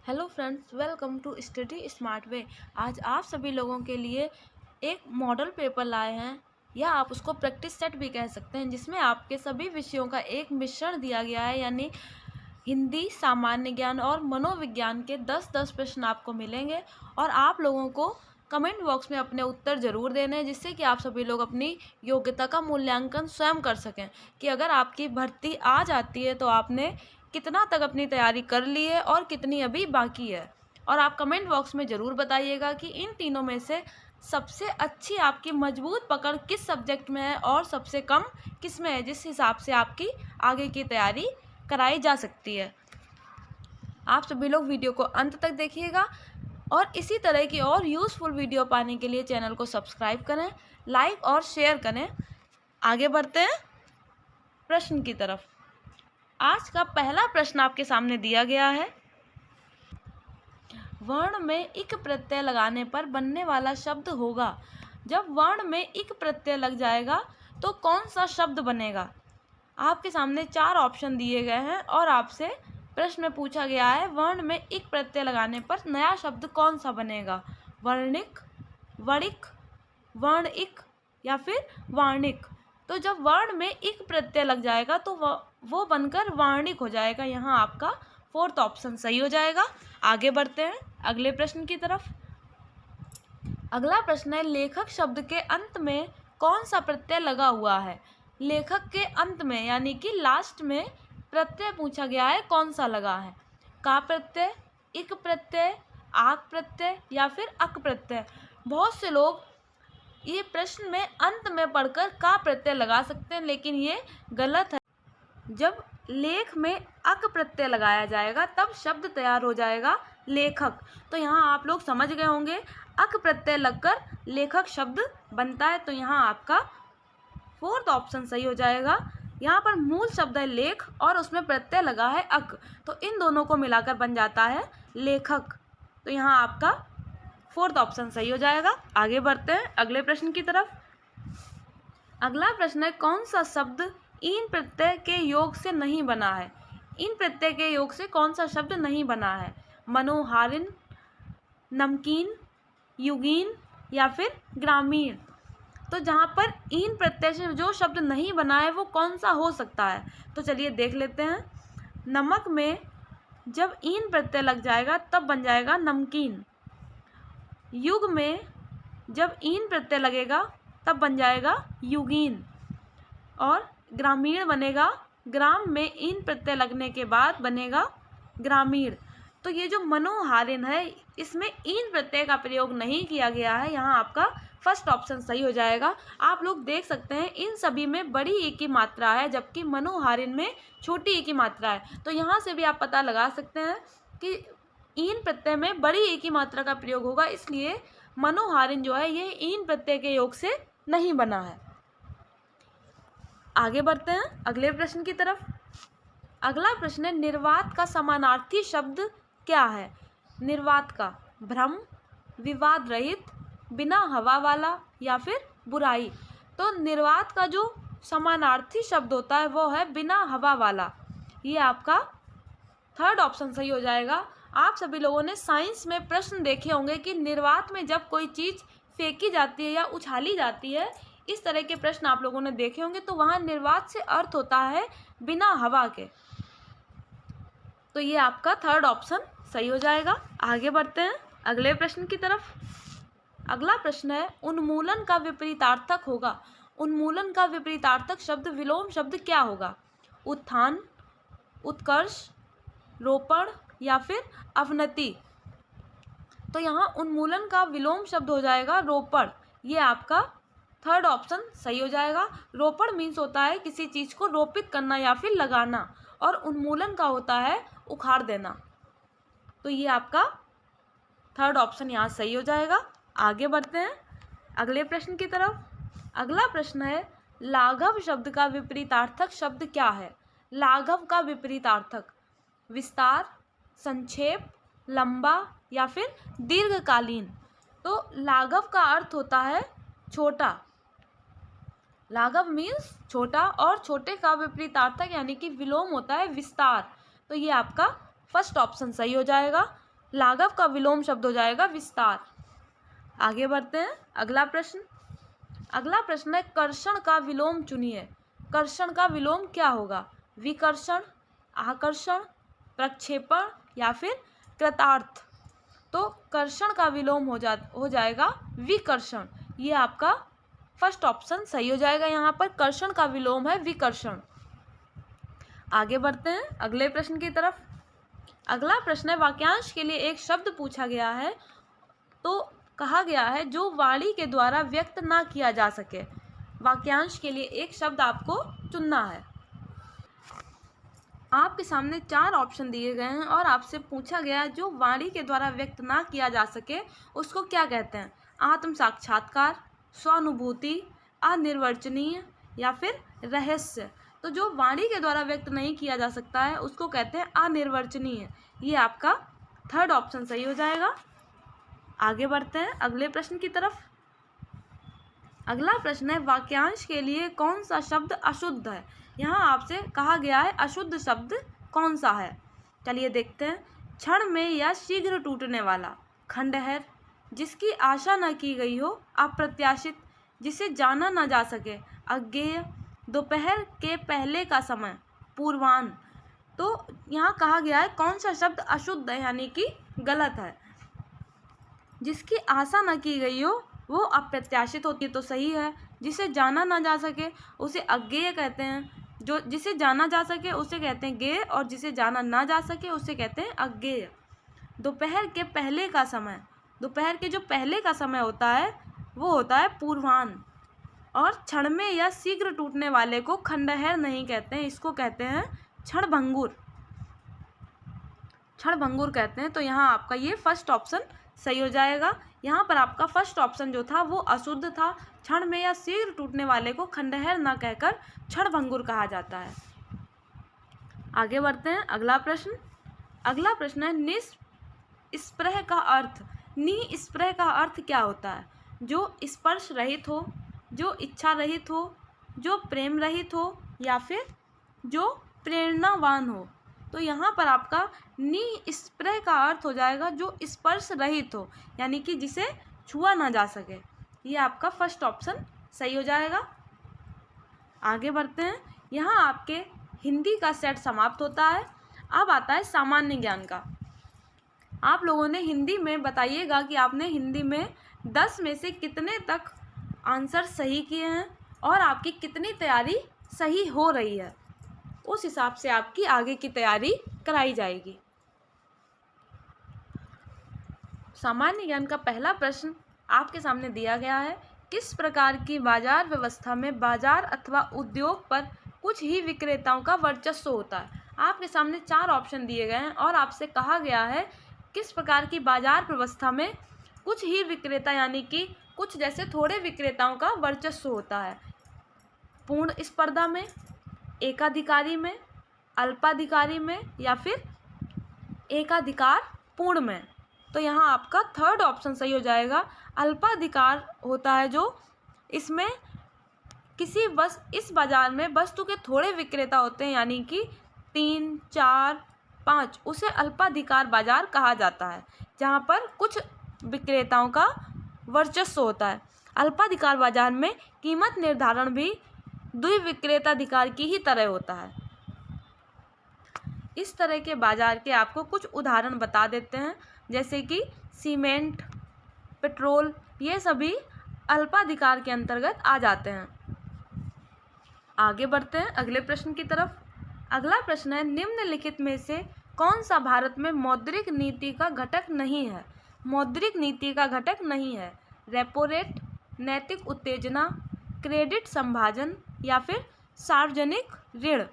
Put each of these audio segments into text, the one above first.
Hello friends, welcome to Study Smart Way. आज आप सभी लोगों के लिए एक मॉडल पेपर लाए हैं, या आप उसको प्रैक्टिस सेट भी कह सकते हैं, जिसमें आपके सभी विषयों का एक मिश्रण दिया गया है। यानी हिंदी, सामान्य ज्ञान और मनोविज्ञान के 10-10 प्रश्न आपको मिलेंगे और आप लोगों को कमेंट बॉक्स में अपने उत्तर ज़रूर देने हैं, जिससे कि आप सभी लोग अपनी योग्यता का मूल्यांकन स्वयं कर सकें कि अगर आपकी भर्ती आ जाती है तो आपने कितना तक अपनी तैयारी कर ली है और कितनी अभी बाकी है। और आप कमेंट बॉक्स में ज़रूर बताइएगा कि इन तीनों में से सबसे अच्छी आपकी मजबूत पकड़ किस सब्जेक्ट में है और सबसे कम किस में है, जिस हिसाब से आपकी आगे की तैयारी कराई जा सकती है। आप सभी लोग वीडियो को अंत तक देखिएगा और इसी तरह की और यूज़फुल वीडियो पाने के लिए चैनल को सब्सक्राइब करें, लाइक और शेयर करें। आगे बढ़ते हैं प्रश्न की तरफ। आज का पहला प्रश्न आपके सामने दिया गया है। वर्ण में इक प्रत्यय लगाने पर बनने वाला शब्द होगा। जब वर्ण में इक प्रत्यय लग जाएगा तो कौन सा शब्द बनेगा? आपके सामने 4 ऑप्शन दिए गए हैं और आपसे प्रश्न में पूछा गया है वर्ण में इक प्रत्यय लगाने पर नया शब्द कौन सा बनेगा? वर्णिक, वणिक, वर्णिक या फिर वार्णिक। तो जब वर्ण में इक प्रत्यय लग जाएगा तो वो बनकर वार्णिक हो जाएगा। यहाँ आपका 4th ऑप्शन सही हो जाएगा। आगे बढ़ते हैं अगले प्रश्न की तरफ। अगला प्रश्न है, लेखक शब्द के अंत में कौन सा प्रत्यय लगा हुआ है? लेखक के अंत में यानी कि लास्ट में प्रत्यय पूछा गया है, कौन सा लगा है? का प्रत्यय, इक प्रत्यय, आक प्रत्यय या फिर अक प्रत्यय। बहुत से लोग ये प्रश्न में अंत में पढ़कर का प्रत्यय लगा सकते हैं, लेकिन ये गलत है। जब लेख में अक प्रत्यय लगाया जाएगा तब शब्द तैयार हो जाएगा लेखक। तो यहाँ आप लोग समझ गए होंगे अक प्रत्यय लगकर लेखक शब्द बनता है। तो यहाँ आपका 4th ऑप्शन सही हो जाएगा। यहाँ पर मूल शब्द है लेख और उसमें प्रत्यय लगा है अक, तो इन दोनों को मिलाकर बन जाता है लेखक। तो यहाँ आपका 4th ऑप्शन सही हो जाएगा। आगे बढ़ते हैं अगले प्रश्न की तरफ। अगला प्रश्न है, कौन सा शब्द इन प्रत्यय के योग से नहीं बना है? इन प्रत्यय के योग से कौन सा शब्द नहीं बना है? मनोहारिन, नमकीन, युगीन या फिर ग्रामीण। तो जहाँ पर इन प्रत्यय से जो शब्द नहीं बना है वो कौन सा हो सकता है? तो चलिए देख लेते हैं। नमक में जब इन प्रत्यय लग जाएगा तब बन जाएगा नमकीन। युग में जब इन प्रत्यय लगेगा तब बन जाएगा युगीन। और ग्रामीण बनेगा, ग्राम में इन प्रत्यय लगने के बाद बनेगा ग्रामीण। तो ये जो मनोहारिन है इसमें इन प्रत्यय का प्रयोग नहीं किया गया है। यहाँ आपका 1st ऑप्शन सही हो जाएगा। आप लोग देख सकते हैं इन सभी में बड़ी ई की मात्रा है, जबकि मनोहारिन में छोटी ई की मात्रा है। तो यहाँ से भी आप पता लगा सकते हैं कि इन प्रत्यय में बड़ी ई की मात्रा का प्रयोग होगा, इसलिए मनोहारिन जो है ये इन प्रत्यय के योग से नहीं बना है। आगे बढ़ते हैं अगले प्रश्न की तरफ। अगला प्रश्न है, निर्वात का समानार्थी शब्द क्या है? निर्वात का भ्रम, विवाद रहित, बिना हवा वाला या फिर बुराई। तो निर्वात का जो समानार्थी शब्द होता है वो है बिना हवा वाला। ये आपका 3rd ऑप्शन सही हो जाएगा। आप सभी लोगों ने साइंस में प्रश्न देखे होंगे कि निर्वात में जब कोई चीज़ फेंकी जाती है या उछाली जाती है, इस तरह के प्रश्न आप लोगों ने देखे होंगे। तो वहाँ निर्वात से अर्थ होता है बिना हवा के। तो ये आपका 3rd ऑप्शन सही हो जाएगा। आगे बढ़ते हैं अगले प्रश्न की तरफ। अगला प्रश्न है, उन्मूलन का विपरीतार्थक होगा। उन्मूलन का विपरीतार्थक शब्द विलोम शब्द क्या होगा? उत्थान, उत्कर्ष, रोपण या फिर अवनति। तो यहाँ उन्मूलन का विलोम शब्द हो जाएगा रोपण। ये आपका 3rd ऑप्शन सही हो जाएगा। रोपण मीन्स होता है किसी चीज़ को रोपित करना या फिर लगाना, और उन्मूलन का होता है उखाड़ देना। तो ये आपका 3rd ऑप्शन यहाँ सही हो जाएगा। आगे बढ़ते हैं अगले प्रश्न की तरफ। अगला प्रश्न है, लाघव शब्द का विपरीतार्थक शब्द क्या है? लाघव का विपरीतार्थक विस्तार, संक्षेप, लंबा या फिर दीर्घकालीन। तो लाघव का अर्थ होता है छोटा। लाघव मीन्स छोटा, और छोटे का विपरीतार्थक यानी कि विलोम होता है विस्तार। तो ये आपका 1st ऑप्शन सही हो जाएगा। लाघव का विलोम शब्द हो जाएगा विस्तार। आगे बढ़ते हैं। अगला प्रश्न है कर्षण का विलोम चुनिए। कर्षण का विलोम क्या होगा? विकर्षण, आकर्षण, प्रक्षेपण या फिर कृतार्थ। तो कर्षण का विलोम हो जाएगा विकर्षण। ये आपका फर्स्ट ऑप्शन सही हो जाएगा। यहाँ पर कर्षण का विलोम है विकर्षण। आगे बढ़ते हैं अगले प्रश्न की तरफ। अगला प्रश्न है वाक्यांश के लिए एक शब्द पूछा गया है, तो कहा गया है जो वाणी के द्वारा व्यक्त ना किया जा सके। वाक्यांश के लिए एक शब्द आपको चुनना है। आपके सामने 4 ऑप्शन दिए गए हैं और आपसे पूछा गया जो वाणी के द्वारा व्यक्त ना किया जा सके उसको क्या कहते हैं? आत्म साक्षात्कार, स्वानुभूति, अनिर्वचनीय या फिर रहस्य। तो जो वाणी के द्वारा व्यक्त नहीं किया जा सकता है उसको कहते हैं अनिर्वचनीय। ये आपका थर्ड ऑप्शन सही हो जाएगा। आगे बढ़ते हैं अगले प्रश्न की तरफ। अगला प्रश्न है वाक्यांश के लिए कौन सा शब्द अशुद्ध है? यहाँ आपसे कहा गया है अशुद्ध शब्द कौन सा है। चलिए देखते हैं। क्षण में या शीघ्र टूटने वाला, खंडहर, जिसकी आशा न की गई हो, अप्रत्याशित, जिसे जाना न जा सके, अज्ञेय, दोपहर के पहले का समय, पूर्वाह्न। तो यहाँ कहा गया है कौन सा शब्द अशुद्ध है यानी कि गलत है। जिसकी आशा न की गई हो वो अप्रत्याशित होती है तो सही है। जिसे जाना ना जा सके उसे अज्ञेय कहते हैं। जो जिसे जाना जा सके उसे कहते हैं ज्ञेय और जिसे जाना ना जा सके उसे कहते हैं अज्ञेय। दोपहर के पहले का समय, दोपहर के जो पहले का समय होता है वो होता है पूर्वाह्न। और क्षण में या शीघ्र टूटने वाले को खंडहर नहीं कहते हैं, इसको कहते हैं क्षणभंगुर। क्षणभंगुर कहते हैं। तो यहाँ आपका ये फर्स्ट ऑप्शन सही हो जाएगा। यहाँ पर आपका फर्स्ट ऑप्शन जो था वो अशुद्ध था। क्षण में या शीघ्र टूटने वाले को खंडहर न कहकर क्षणभंगुर कहा जाता है। आगे बढ़ते हैं अगला प्रश्न है निस्पृह का अर्थ। निस्पृह का अर्थ क्या होता है? जो स्पर्श रहित हो, जो इच्छा रहित हो, जो प्रेम रहित हो या फिर जो प्रेरणावान हो। तो यहाँ पर आपका निस्पृह का अर्थ हो जाएगा जो स्पर्श रहित हो यानी कि जिसे छुआ ना जा सके। ये आपका फर्स्ट ऑप्शन सही हो जाएगा। आगे बढ़ते हैं। यहाँ आपके हिंदी का सेट समाप्त होता है। अब आता है सामान्य ज्ञान का। आप लोगों ने हिंदी में बताइएगा कि आपने हिंदी में 10 में से कितने तक आंसर सही किए हैं और आपकी कितनी तैयारी सही हो रही है। उस हिसाब से आपकी आगे की तैयारी कराई जाएगी। सामान्य ज्ञान का पहला प्रश्न आपके सामने दिया गया है। किस प्रकार की बाजार व्यवस्था में बाजार अथवा उद्योग पर कुछ ही विक्रेताओं का वर्चस्व होता है? आपके सामने 4 ऑप्शन दिए गए हैं और आपसे कहा गया है किस प्रकार की बाजार व्यवस्था में कुछ ही विक्रेता यानी कि कुछ जैसे थोड़े विक्रेताओं का वर्चस्व होता है। पूर्ण स्पर्धा में, एकाधिकारी में, अल्पाधिकारी में या फिर एकाधिकार पूर्ण में। तो यहाँ आपका थर्ड ऑप्शन सही हो जाएगा। अल्पाधिकार होता है जो इसमें इस बाजार में वस्तु के थोड़े विक्रेता होते हैं यानी कि 3, 4, 5, उसे अल्पाधिकार बाजार कहा जाता है जहाँ पर कुछ विक्रेताओं का वर्चस्व होता है। अल्पाधिकार बाजार में कीमत निर्धारण भी द्विविक्रेताधिकार की ही तरह होता है। इस तरह के बाजार के आपको कुछ उदाहरण बता देते हैं जैसे कि सीमेंट, पेट्रोल, ये सभी अल्पाधिकार के अंतर्गत आ जाते हैं। आगे बढ़ते हैं अगले प्रश्न की तरफ। अगला प्रश्न है निम्नलिखित में से कौन सा भारत में मौद्रिक नीति का घटक नहीं है? मौद्रिक नीति का घटक नहीं है। रेपो रेट, नैतिक उत्तेजना, क्रेडिट संभाजन या फिर सार्वजनिक ऋण।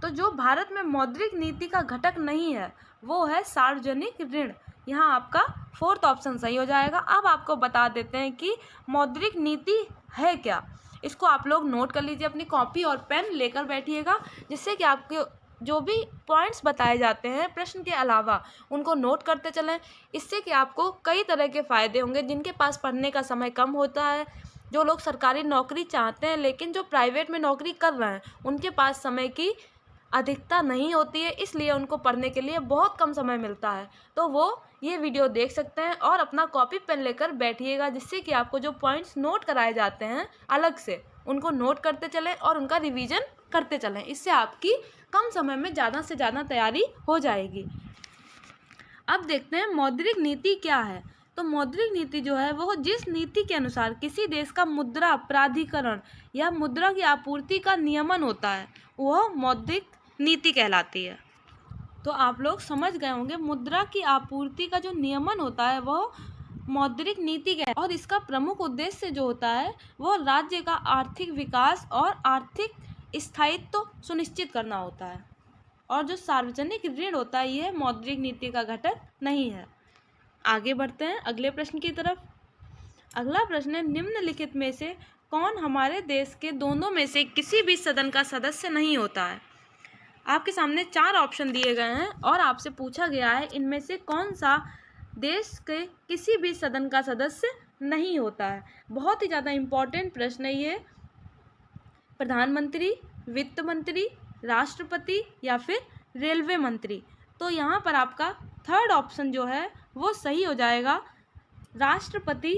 तो जो भारत में मौद्रिक नीति का घटक नहीं है वो है सार्वजनिक ऋण। यहाँ आपका फोर्थ ऑप्शन सही हो जाएगा। अब आपको बता देते हैं कि मौद्रिक नीति है क्या। इसको आप लोग नोट कर लीजिए, अपनी कॉपी और पेन लेकर बैठिएगा जिससे कि आपके जो भी पॉइंट्स बताए जाते हैं प्रश्न के अलावा उनको नोट करते चलें। इससे कि आपको कई तरह के फ़ायदे होंगे। जिनके पास पढ़ने का समय कम होता है, जो लोग सरकारी नौकरी चाहते हैं लेकिन जो प्राइवेट में नौकरी कर रहे हैं, उनके पास समय की अधिकता नहीं होती है, इसलिए उनको पढ़ने के लिए बहुत कम समय मिलता है। तो वो ये वीडियो देख सकते हैं और अपना कॉपी पेन लेकर बैठिएगा, जिससे कि आपको जो पॉइंट्स नोट कराए जाते हैं अलग से, उनको नोट करते चलें और उनका रिवीजन करते चलें। इससे आपकी कम समय में ज़्यादा से ज़्यादा तैयारी हो जाएगी। अब देखते हैं मौद्रिक नीति क्या है। तो मौद्रिक नीति जो है वो जिस नीति के अनुसार किसी देश का मुद्रा प्राधिकरण या मुद्रा की आपूर्ति का नियमन होता है, वह मौद्रिक नीति कहलाती है। तो आप लोग समझ गए होंगे, मुद्रा की आपूर्ति का जो नियमन होता है वह मौद्रिक नीति है, और इसका प्रमुख उद्देश्य जो होता है वह राज्य का आर्थिक विकास और आर्थिक स्थायित्व सुनिश्चित करना होता है। और जो सार्वजनिक ऋण होता है यह मौद्रिक नीति का घटक नहीं है। आगे बढ़ते हैं अगले प्रश्न की तरफ। अगला प्रश्न है, निम्नलिखित में से कौन हमारे देश के दोनों में से किसी भी सदन का सदस्य नहीं होता है। आपके सामने 4 ऑप्शन दिए गए हैं और आपसे पूछा गया है इनमें से कौन सा देश के किसी भी सदन का सदस्य नहीं होता है। बहुत ही ज़्यादा इम्पोर्टेंट प्रश्न है ये। प्रधानमंत्री, वित्त मंत्री, राष्ट्रपति या फिर रेलवे मंत्री। तो यहाँ पर आपका थर्ड ऑप्शन जो है वो सही हो जाएगा। राष्ट्रपति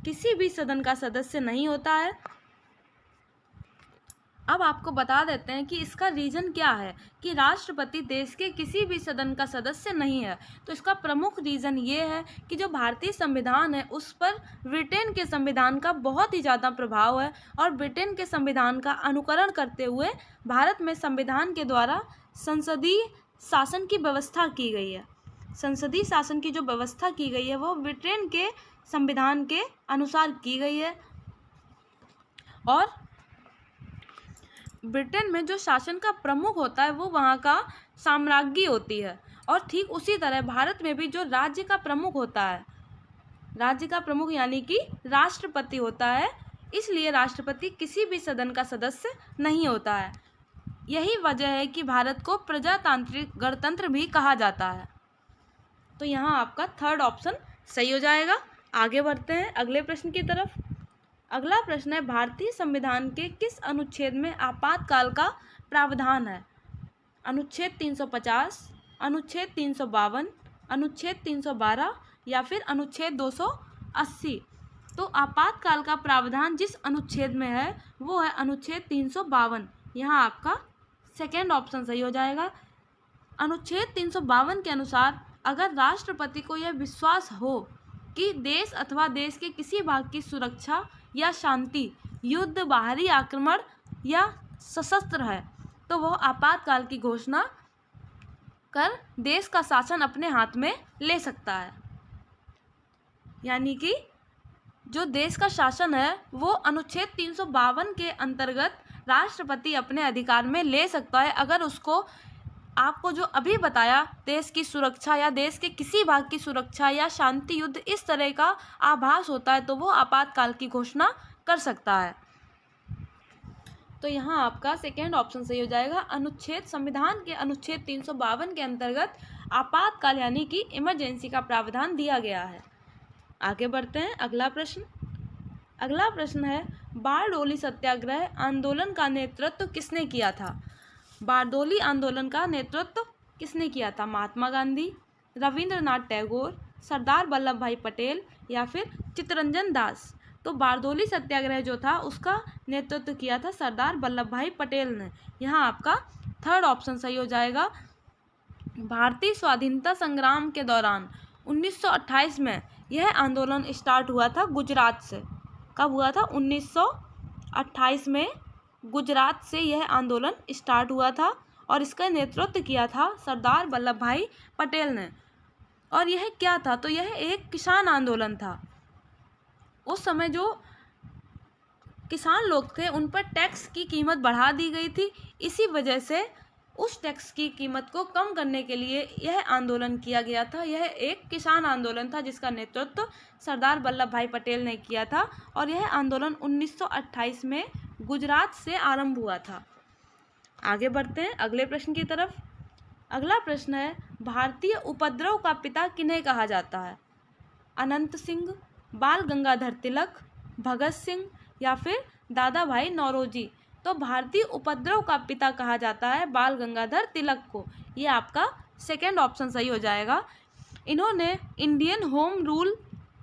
किसी भी सदन का सदस्य नहीं होता है। अब आपको बता देते हैं कि इसका रीज़न क्या है कि राष्ट्रपति देश के किसी भी सदन का सदस्य नहीं है। तो इसका प्रमुख रीज़न ये है कि जो भारतीय संविधान है उस पर ब्रिटेन के संविधान का बहुत ही ज़्यादा प्रभाव है, और ब्रिटेन के संविधान का अनुकरण करते हुए भारत में संविधान के द्वारा संसदीय शासन की व्यवस्था की गई है। संसदीय शासन की जो व्यवस्था की गई है वो ब्रिटेन के संविधान के अनुसार की गई है, और ब्रिटेन में जो शासन का प्रमुख होता है वो वहाँ का साम्राज्ञी होती है। और ठीक उसी तरह भारत में भी जो राज्य का प्रमुख होता है, राज्य का प्रमुख यानी कि राष्ट्रपति होता है, इसलिए राष्ट्रपति किसी भी सदन का सदस्य नहीं होता है। यही वजह है कि भारत को प्रजातांत्रिक गणतंत्र भी कहा जाता है। तो यहाँ आपका थर्ड ऑप्शन सही हो जाएगा। आगे बढ़ते हैं अगले प्रश्न की तरफ। अगला प्रश्न है, भारतीय संविधान के किस अनुच्छेद में आपातकाल का प्रावधान है। अनुच्छेद 350, अनुच्छेद 352, अनुच्छेद 312 या फिर अनुच्छेद 280। तो आपातकाल का प्रावधान जिस अनुच्छेद में है वो है अनुच्छेद 352। यहाँ आपका सेकेंड ऑप्शन सही हो जाएगा। अनुच्छेद 352 के अनुसार अगर राष्ट्रपति को यह विश्वास हो कि देश अथवा देश के किसी भाग की सुरक्षा या शांति, युद्ध, बाहरी आक्रमण या सशस्त्र है, तो वह आपातकाल की घोषणा कर देश का शासन अपने हाथ में ले सकता है। यानी कि जो देश का शासन है वो अनुच्छेद 352 के अंतर्गत राष्ट्रपति अपने अधिकार में ले सकता है, अगर उसको आपको जो अभी बताया देश की सुरक्षा या देश के किसी भाग की सुरक्षा या शांति, युद्ध, इस तरह का आभास होता है तो वो आपातकाल की घोषणा कर सकता है। तो यहाँ आपका सेकेंड ऑप्शन सही हो जाएगा। संविधान के अनुच्छेद 352 के अंतर्गत आपातकाल यानी कि इमरजेंसी का प्रावधान दिया गया है। आगे बढ़ते हैं अगला प्रश्न। अगला प्रश्न है, बारडोली सत्याग्रह आंदोलन का नेतृत्व किसने किया था। बारडोली आंदोलन का नेतृत्व किसने किया था। महात्मा गांधी, रविंद्रनाथ टैगोर, सरदार वल्लभ भाई पटेल या फिर चित्तरंजन दास। तो बारडोली सत्याग्रह जो था उसका नेतृत्व किया था सरदार वल्लभ भाई पटेल ने। यहाँ आपका थर्ड ऑप्शन सही हो जाएगा। भारतीय स्वाधीनता संग्राम के दौरान 1928 में यह आंदोलन स्टार्ट हुआ था गुजरात से। कब हुआ था? 1928 में गुजरात से यह आंदोलन स्टार्ट हुआ था और इसका नेतृत्व किया था सरदार वल्लभ भाई पटेल ने। और यह क्या था? तो यह एक किसान आंदोलन था। उस समय जो किसान लोग थे उन पर टैक्स की कीमत बढ़ा दी गई थी, इसी वजह से उस टैक्स की कीमत को कम करने के लिए यह आंदोलन किया गया था। यह एक किसान आंदोलन था जिसका नेतृत्व सरदार वल्लभ भाई पटेल ने किया था और यह आंदोलन 1928 में गुजरात से आरंभ हुआ था। आगे बढ़ते हैं अगले प्रश्न की तरफ। अगला प्रश्न है, भारतीय उपद्रव का पिता किन्हें कहा जाता है। अनंत सिंह, बाल गंगाधर तिलक, भगत सिंह या फिर दादा भाई नौरोजी। तो भारतीय उपद्रव का पिता कहा जाता है बाल गंगाधर तिलक को। ये आपका सेकेंड ऑप्शन सही हो जाएगा। इन्होंने इंडियन होम रूल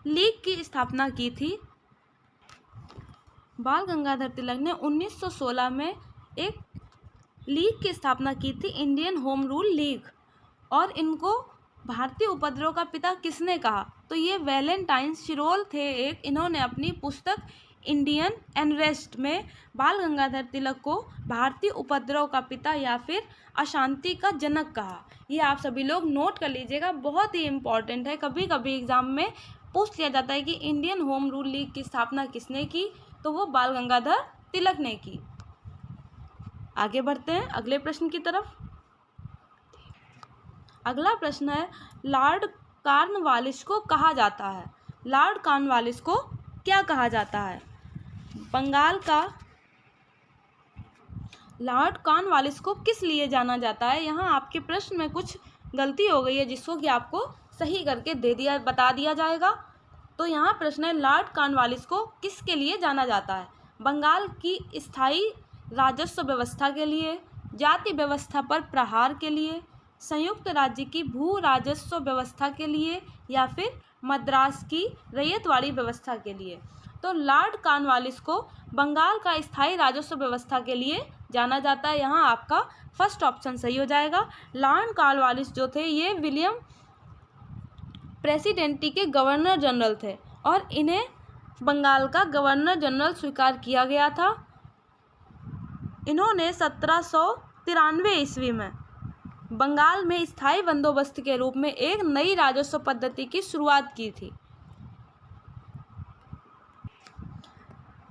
लीग की स्थापना की थी। बाल गंगाधर तिलक ने 1916 में एक लीग की स्थापना की थी, इंडियन होम रूल लीग। और इनको भारतीय उपद्रव का पिता किसने कहा? तो ये वैलेंटाइन शिरोल थे एक। इन्होंने अपनी पुस्तक इंडियन अनरेस्ट में बाल गंगाधर तिलक को भारतीय उपद्रव का पिता या फिर अशांति का जनक कहा। ये आप सभी लोग नोट कर लीजिएगा, बहुत ही इम्पॉर्टेंट है। कभी कभी एग्जाम में पूछ लिया जाता है कि इंडियन होम रूल लीग की स्थापना किसने की, तो वो बाल गंगाधर तिलक ने की। आगे बढ़ते हैं अगले प्रश्न की तरफ। अगला प्रश्न है, लॉर्ड कॉर्नवालिस को कहा जाता है। लॉर्ड कॉर्नवालिस को क्या कहा जाता है? बंगाल का लॉर्ड कॉर्नवालिस को किस लिए जाना जाता है? यहाँ आपके प्रश्न में कुछ गलती हो गई है, जिसको कि आपको सही करके बता दिया जाएगा। तो यहाँ प्रश्न है, लॉर्ड कॉर्नवालिस को किसके लिए जाना जाता है? बंगाल की स्थायी राजस्व व्यवस्था के लिए, जाति व्यवस्था पर प्रहार के लिए, संयुक्त राज्य की भू राजस्व व्यवस्था के लिए, या फिर मद्रास की रैयतवाड़ी व्यवस्था के लिए। तो लॉर्ड कॉर्नवालिस को बंगाल का स्थायी राजस्व व्यवस्था के लिए जाना जाता है। यहाँ आपका फर्स्ट ऑप्शन सही हो जाएगा। लॉर्ड कॉर्नवालिस जो थे ये विलियम प्रेसिडेंटी के गवर्नर जनरल थे और इन्हें बंगाल का गवर्नर जनरल स्वीकार किया गया था। इन्होंने 1793 ईस्वी में बंगाल में स्थायी बंदोबस्त के रूप में एक नई राजस्व पद्धति की शुरुआत की थी।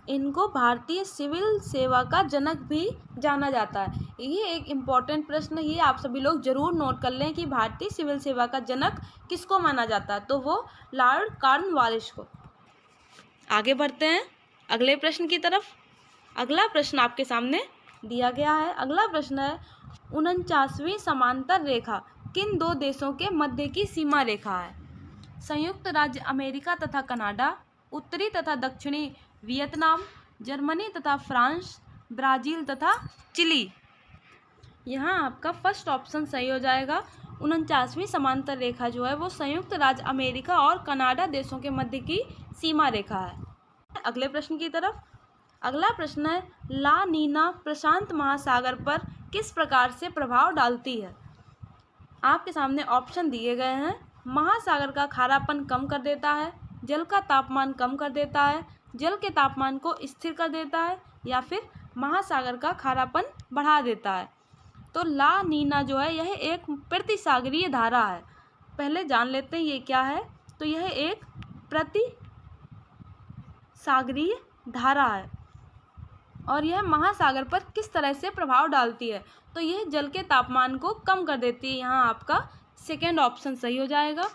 इनको भारतीय सिविल सेवा का जनक भी जाना जाता है। ये एक इम्पॉर्टेंट प्रश्न है, ये आप सभी लोग जरूर नोट कर लें कि भारतीय सिविल सेवा का जनक किसको माना जाता है, तो वो लॉर्ड कॉर्नवालिस को। आगे बढ़ते हैं अगले प्रश्न की तरफ। अगला प्रश्न आपके सामने दिया गया है। अगला प्रश्न है, 49वीं समांतर रेखा किन दो देशों के मध्य की सीमा रेखा है? संयुक्त राज्य अमेरिका तथा कनाडा, उत्तरी तथा दक्षिणी वियतनाम, जर्मनी तथा फ्रांस, ब्राज़ील तथा चिली। यहाँ आपका फर्स्ट ऑप्शन सही हो जाएगा। 49वीं समांतर रेखा जो है वो संयुक्त राज्य अमेरिका और कनाडा देशों के मध्य की सीमा रेखा है। अगले प्रश्न की तरफ। अगला प्रश्न है, ला नीना प्रशांत महासागर पर किस प्रकार से प्रभाव डालती है? आपके सामने ऑप्शन दिए गए हैं। महासागर का खारापन कम कर देता है, जल का तापमान कम कर देता है, जल के तापमान को स्थिर कर देता है, या फिर महासागर का खारापन बढ़ा देता है। तो ला नीना जो है यह एक प्रतिसागरीय धारा है। पहले जान लेते हैं ये क्या है। तो यह एक प्रतिसागरीय धारा है और यह महासागर पर किस तरह से प्रभाव डालती है, तो यह जल के तापमान को कम कर देती है। यहाँ आपका सेकेंड ऑप्शन सही हो जाएगा।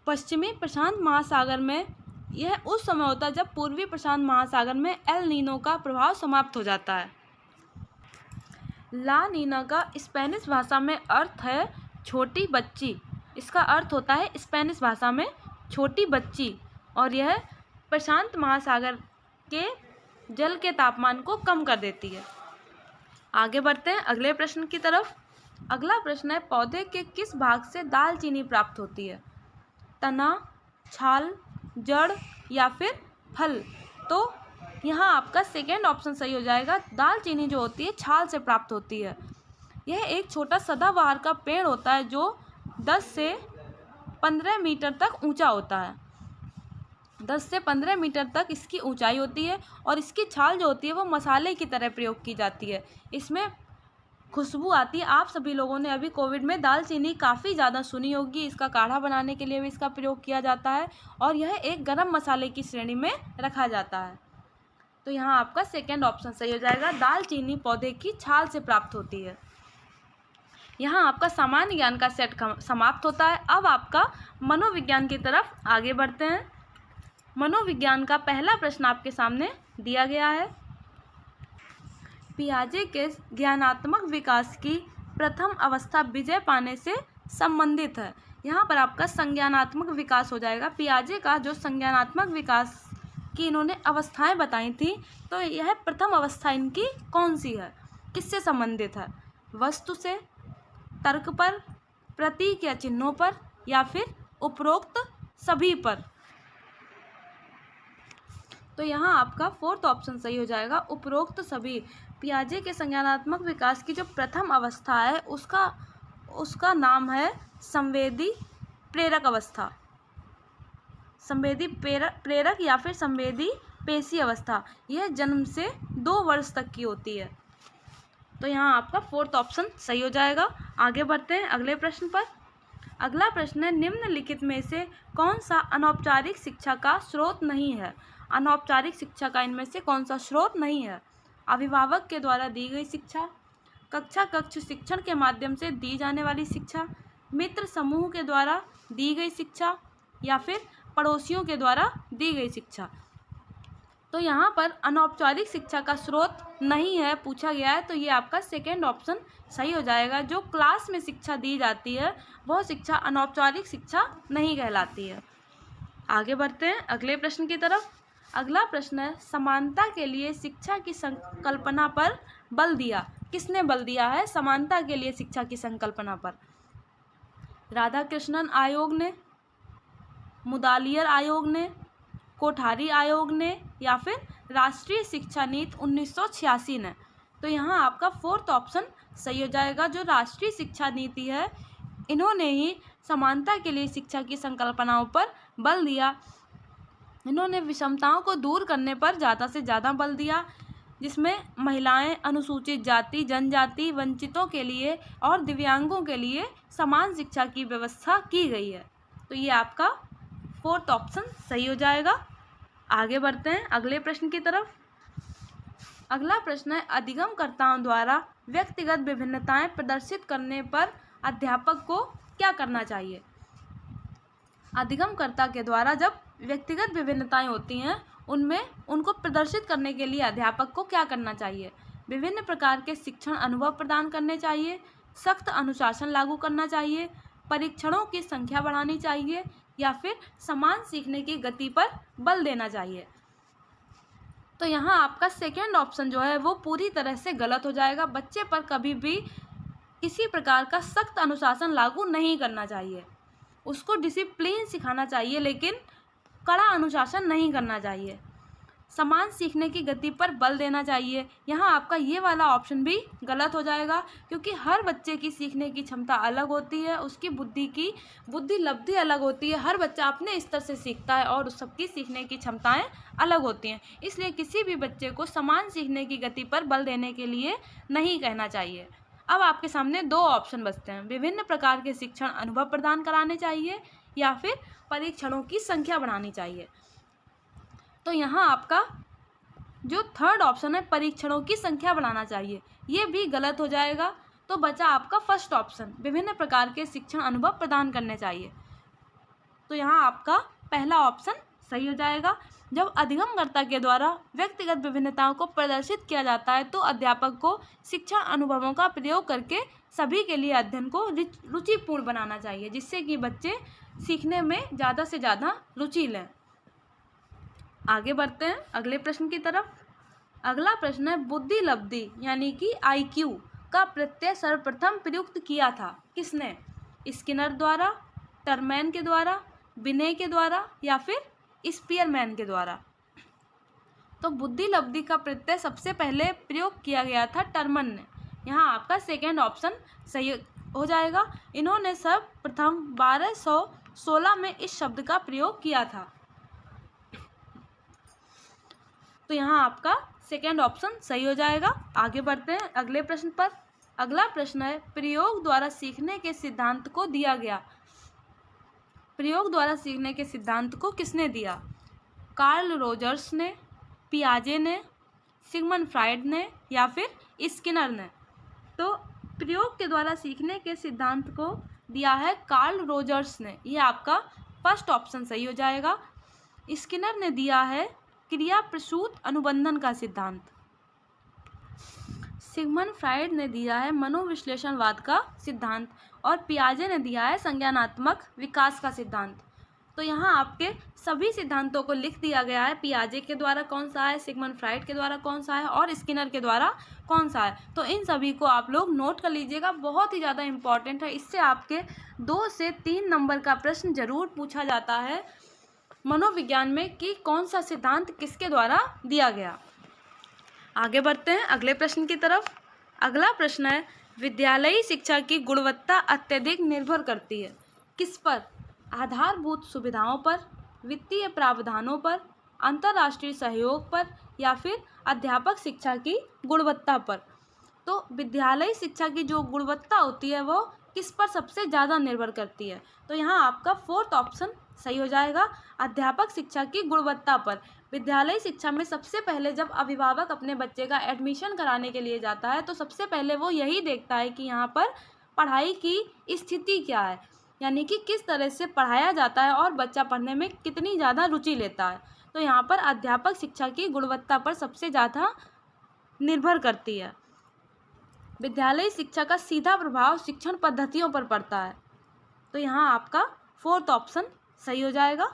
पश्चिमी प्रशांत महासागर में यह उस समय होता है जब पूर्वी प्रशांत महासागर में एल नीनो का प्रभाव समाप्त हो जाता है। ला नीना का स्पेनिश भाषा में अर्थ है छोटी बच्ची। इसका अर्थ होता है स्पेनिश भाषा में छोटी बच्ची, और यह प्रशांत महासागर के जल के तापमान को कम कर देती है। आगे बढ़ते हैं अगले प्रश्न की तरफ। अगला प्रश्न है, पौधे के किस भाग से दालचीनी प्राप्त होती है? तना, छाल, जड़ या फिर फल? तो यहाँ आपका सेकेंड ऑप्शन सही हो जाएगा। दालचीनी जो होती है छाल से प्राप्त होती है। यह एक छोटा सदाबहार का पेड़ होता है जो 10 से 15 मीटर तक ऊंचा होता है। 10 से 15 मीटर तक इसकी ऊंचाई होती है और इसकी छाल जो होती है वो मसाले की तरह प्रयोग की जाती है। इसमें खुशबू आती है। आप सभी लोगों ने अभी कोविड में दालचीनी काफ़ी ज़्यादा सुनी होगी। इसका काढ़ा बनाने के लिए भी इसका प्रयोग किया जाता है और यह एक गरम मसाले की श्रेणी में रखा जाता है। तो यहाँ आपका सेकेंड ऑप्शन सही हो जाएगा। दालचीनी पौधे की छाल से प्राप्त होती है। यहाँ आपका सामान्य ज्ञान का सेट समाप्त होता है। अब आपका मनोविज्ञान की तरफ आगे बढ़ते हैं। मनोविज्ञान का पहला प्रश्न आपके सामने दिया गया है। पियाजे के ज्ञानात्मक विकास की प्रथम अवस्था विजय पाने से संबंधित है। यहाँ पर आपका संज्ञानात्मक विकास हो जाएगा। पियाजे का जो संज्ञानात्मक विकास की इन्होंने अवस्थाएं बताई थी, तो यह प्रथम अवस्था इनकी कौन सी है, किससे संबंधित है? वस्तु से, तर्क पर, प्रतीक या चिन्हों पर, या फिर उपरोक्त सभी पर। तो यहाँ आपका फोर्थ ऑप्शन सही हो जाएगा, उपरोक्त सभी। पियाजे के संज्ञानात्मक विकास की जो प्रथम अवस्था है उसका नाम है संवेदी प्रेरक अवस्था, संवेदी प्रेरक या फिर संवेदी पेशी अवस्था। यह जन्म से 2 वर्ष तक की होती है। तो यहाँ आपका फोर्थ ऑप्शन सही हो जाएगा। आगे बढ़ते हैं अगले प्रश्न पर। अगला प्रश्न है, निम्नलिखित में से कौन सा अनौपचारिक शिक्षा का स्रोत नहीं है? अनौपचारिक शिक्षा का इनमें से कौन सा स्रोत नहीं है? अभिभावक के द्वारा दी गई शिक्षा, कक्षा कक्ष शिक्षण के माध्यम से दी जाने वाली शिक्षा, मित्र समूह के द्वारा दी गई शिक्षा, या फिर पड़ोसियों के द्वारा दी गई शिक्षा। तो यहाँ पर अनौपचारिक शिक्षा का स्रोत नहीं है पूछा गया है, तो ये आपका सेकेंड ऑप्शन सही हो जाएगा। जो क्लास में शिक्षा दी जाती है वह शिक्षा अनौपचारिक शिक्षा नहीं कहलाती है। आगे बढ़ते हैं अगले प्रश्न की तरफ। अगला प्रश्न है, समानता के लिए शिक्षा की संकल्पना पर बल दिया। किसने बल दिया है समानता के लिए शिक्षा की संकल्पना पर? राधाकृष्णन आयोग ने, मुदालियर आयोग ने, कोठारी आयोग ने, या फिर राष्ट्रीय शिक्षा नीति 1986 ने। तो यहाँ आपका फोर्थ ऑप्शन सही हो जाएगा। जो राष्ट्रीय शिक्षा नीति है इन्होंने ही समानता के लिए शिक्षा की संकल्पनाओं पर बल दिया। इन्होंने विषमताओं को दूर करने पर ज़्यादा से ज़्यादा बल दिया, जिसमें महिलाएं, अनुसूचित जाति, जनजाति, वंचितों के लिए और दिव्यांगों के लिए समान शिक्षा की व्यवस्था की गई है। तो ये आपका फोर्थ ऑप्शन सही हो जाएगा। आगे बढ़ते हैं अगले प्रश्न की तरफ। अगला प्रश्न है, अधिगमकर्ताओं द्वारा व्यक्तिगत विभिन्नताएं प्रदर्शित करने पर अध्यापक को क्या करना चाहिए? अधिगमकर्ता के द्वारा जब व्यक्तिगत विभिन्नताएं होती हैं उनमें उनको प्रदर्शित करने के लिए अध्यापक को क्या करना चाहिए? विभिन्न प्रकार के शिक्षण अनुभव प्रदान करने चाहिए, सख्त अनुशासन लागू करना चाहिए, परीक्षणों की संख्या बढ़ानी चाहिए, या फिर समान सीखने की गति पर बल देना चाहिए। तो यहाँ आपका सेकेंड ऑप्शन जो है वो पूरी तरह से गलत हो जाएगा। बच्चे पर कभी भी किसी प्रकार का सख्त अनुशासन लागू नहीं करना चाहिए। उसको डिसिप्लिन सिखाना चाहिए, लेकिन कड़ा अनुशासन नहीं करना चाहिए। समान सीखने की गति पर बल देना चाहिए। यहाँ आपका ये वाला ऑप्शन भी गलत हो जाएगा, क्योंकि हर बच्चे की सीखने की क्षमता अलग होती है, उसकी बुद्धि लब्धि अलग होती है। हर बच्चा अपने स्तर से सीखता है और सबकी सीखने की क्षमताएं अलग होती हैं। इसलिए किसी भी बच्चे को समान सीखने की गति पर बल देने के लिए नहीं कहना चाहिए। अब आपके सामने 2 ऑप्शन बचते हैं, विभिन्न प्रकार के शिक्षण अनुभव प्रदान कराने चाहिए या फिर परीक्षणों की संख्या बढ़ानी चाहिए। तो यहाँ आपका जो थर्ड ऑप्शन है, परीक्षणों की संख्या बढ़ाना चाहिए, ये भी गलत हो जाएगा। तो बचा आपका फर्स्ट ऑप्शन, विभिन्न प्रकार के शिक्षण अनुभव प्रदान करने चाहिए। तो यहाँ आपका पहला ऑप्शन सही हो जाएगा। जब अधिगमकर्ता के द्वारा व्यक्तिगत विभिन्नताओं को प्रदर्शित किया जाता है तो अध्यापक को शिक्षण अनुभवों का प्रयोग करके सभी के लिए अध्ययन को रुचिपूर्ण बनाना चाहिए, जिससे कि बच्चे सीखने में ज़्यादा से ज़्यादा रुचि लें। आगे बढ़ते हैं अगले प्रश्न की तरफ। अगला प्रश्न है, बुद्धि लब्धि यानी कि IQ का प्रत्यय सर्वप्रथम प्रयुक्त किया था किसने? स्किनर द्वारा, टरमैन के द्वारा, बिने के द्वारा, या फिर स्पीयरमैन के द्वारा। तो बुद्धि लब्धि का प्रत्यय सबसे पहले प्रयोग किया गया था टरमन ने। यहाँ आपका सेकेंड ऑप्शन सही हो जाएगा। इन्होंने सर्वप्रथम 1216 में इस शब्द का प्रयोग किया था। तो यहाँ आपका सेकेंड ऑप्शन सही हो जाएगा। आगे बढ़ते हैं अगले प्रश्न पर। अगला प्रश्न है, प्रयोग द्वारा सीखने के सिद्धांत को दिया गया। प्रयोग द्वारा सीखने के सिद्धांत को किसने दिया? कार्ल रोजर्स ने, पियाजे ने, सिगमंड फ्राइड ने, या फिर स्किनर ने। तो प्रयोग के द्वारा सीखने के सिद्धांत को दिया है कार्ल रोजर्स ने। ये आपका फर्स्ट ऑप्शन सही हो जाएगा। स्किनर ने दिया है क्रिया प्रसूत अनुबंधन का सिद्धांत। सिगमंड फ्राइड ने दिया है मनोविश्लेषणवाद का सिद्धांत, और पियाजे ने दिया है संज्ञानात्मक विकास का सिद्धांत। तो यहाँ आपके सभी सिद्धांतों को लिख दिया गया है, पियाजे के द्वारा कौन सा है, सिगमंड फ्राइड के द्वारा कौन सा है और स्किनर के द्वारा कौन सा है। तो इन सभी को आप लोग नोट कर लीजिएगा, बहुत ही ज़्यादा इम्पॉर्टेंट है। इससे आपके 2 से 3 नंबर का प्रश्न जरूर पूछा जाता है मनोविज्ञान में कि कौन सा सिद्धांत किसके द्वारा दिया गया। आगे बढ़ते हैं अगले प्रश्न की तरफ। अगला प्रश्न है, विद्यालयी शिक्षा की गुणवत्ता अत्यधिक निर्भर करती है किस पर? आधारभूत सुविधाओं पर, वित्तीय प्रावधानों पर, अंतर्राष्ट्रीय सहयोग पर या फिर अध्यापक शिक्षा की गुणवत्ता पर। तो विद्यालयी शिक्षा की जो गुणवत्ता होती है वो किस पर सबसे ज़्यादा निर्भर करती है? तो यहाँ आपका 4th ऑप्शन सही हो जाएगा, अध्यापक शिक्षा की गुणवत्ता पर। विद्यालयी शिक्षा में सबसे पहले जब अभिभावक अपने बच्चे का एडमिशन कराने के लिए जाता है तो सबसे पहले वो यही देखता है कि यहाँ पर पढ़ाई की स्थिति क्या है, यानी कि किस तरह से पढ़ाया जाता है और बच्चा पढ़ने में कितनी ज़्यादा रुचि लेता है। तो यहाँ पर अध्यापक शिक्षा की गुणवत्ता पर सबसे ज़्यादा निर्भर करती है। विद्यालयी शिक्षा का सीधा प्रभाव शिक्षण पद्धतियों पर पड़ता है। तो यहाँ आपका 4th ऑप्शन सही हो जाएगा।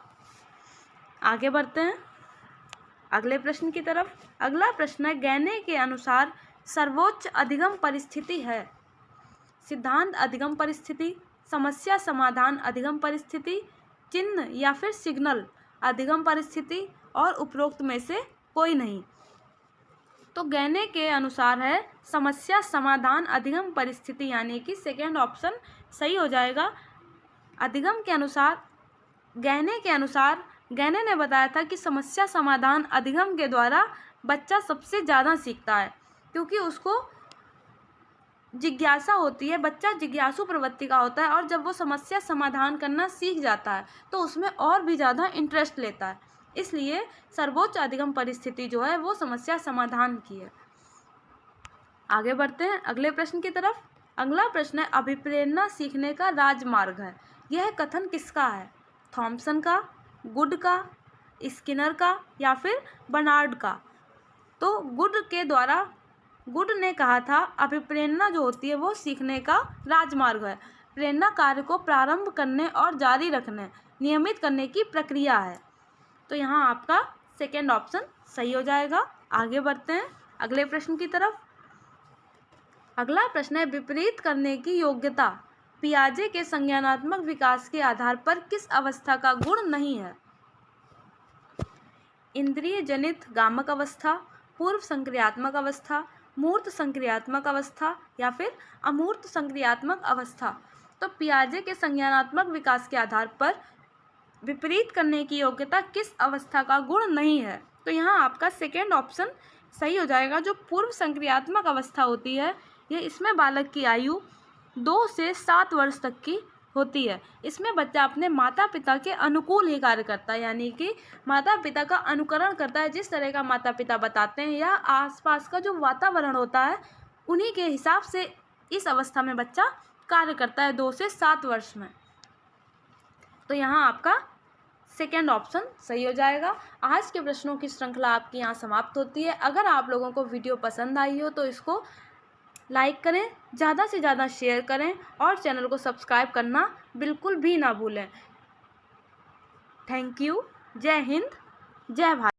आगे बढ़ते हैं अगले प्रश्न की तरफ। अगला प्रश्न है, गैने के अनुसार सर्वोच्च अधिगम परिस्थिति है? सिद्धांत अधिगम परिस्थिति, समस्या समाधान अधिगम परिस्थिति, चिन्ह या फिर सिग्नल अधिगम परिस्थिति और उपरोक्त में से कोई नहीं। तो गैने के अनुसार है समस्या समाधान अधिगम परिस्थिति, यानी कि 2nd ऑप्शन सही हो जाएगा। अधिगम के अनुसार, गैने के अनुसार गैने ने बताया था कि समस्या समाधान अधिगम के द्वारा बच्चा सबसे ज़्यादा सीखता है, क्योंकि उसको जिज्ञासा होती है, बच्चा जिज्ञासु प्रवृत्ति का होता है और जब वो समस्या समाधान करना सीख जाता है तो उसमें और भी ज़्यादा इंटरेस्ट लेता है। इसलिए सर्वोच्च अधिगम परिस्थिति जो है वो समस्या समाधान की है। आगे बढ़ते हैं अगले प्रश्न की तरफ। अगला प्रश्न है, अभिप्रेरणा सीखने का राजमार्ग है। यह कथन किसका है? थॉमसन का, गुड का, स्किनर का या फिर बर्नार्ड का? तो गुड ने कहा था अभिप्रेरणा जो होती है वो सीखने का राजमार्ग है। प्रेरणा कार्य को प्रारंभ करने और जारी रखने, नियमित करने की प्रक्रिया है। तो यहाँ आपका 2nd ऑप्शन सही हो जाएगा। आगे बढ़ते हैं अगले प्रश्न की तरफ। अगला प्रश्न है, विपरीत करने की योग्यता पियाजे के संज्ञानात्मक विकास के आधार पर किस अवस्था का गुण नहीं है? इंद्रिय जनित गामक अवस्था, पूर्व संक्रियात्मक अवस्था, मूर्त संक्रियात्मक अवस्था या फिर अमूर्त संक्रियात्मक अवस्था। तो पियाजे के संज्ञानात्मक विकास के आधार पर विपरीत करने की योग्यता किस अवस्था का गुण नहीं है? तो यहाँ आपका 2nd ऑप्शन सही हो जाएगा। जो पूर्व संक्रियात्मक अवस्था होती है ये इसमें बालक की आयु 2 से 7 वर्ष तक की होती है। इसमें बच्चा अपने माता पिता के अनुकूल ही कार्य करता है, यानी कि माता पिता का अनुकरण करता है। जिस तरह का माता पिता बताते हैं या आसपास का जो वातावरण होता है उन्हीं के हिसाब से इस अवस्था में बच्चा कार्य करता है 2 से 7 वर्ष में। तो यहाँ आपका 2nd ऑप्शन सही हो जाएगा। आज के प्रश्नों की श्रृंखला आपकी यहाँ समाप्त होती है। अगर आप लोगों को वीडियो पसंद आई हो तो इसको लाइक करें, ज़्यादा से ज़्यादा शेयर करें और चैनल को सब्सक्राइब करना बिल्कुल भी ना भूलें। Thank you. जय हिंद, जय भारत।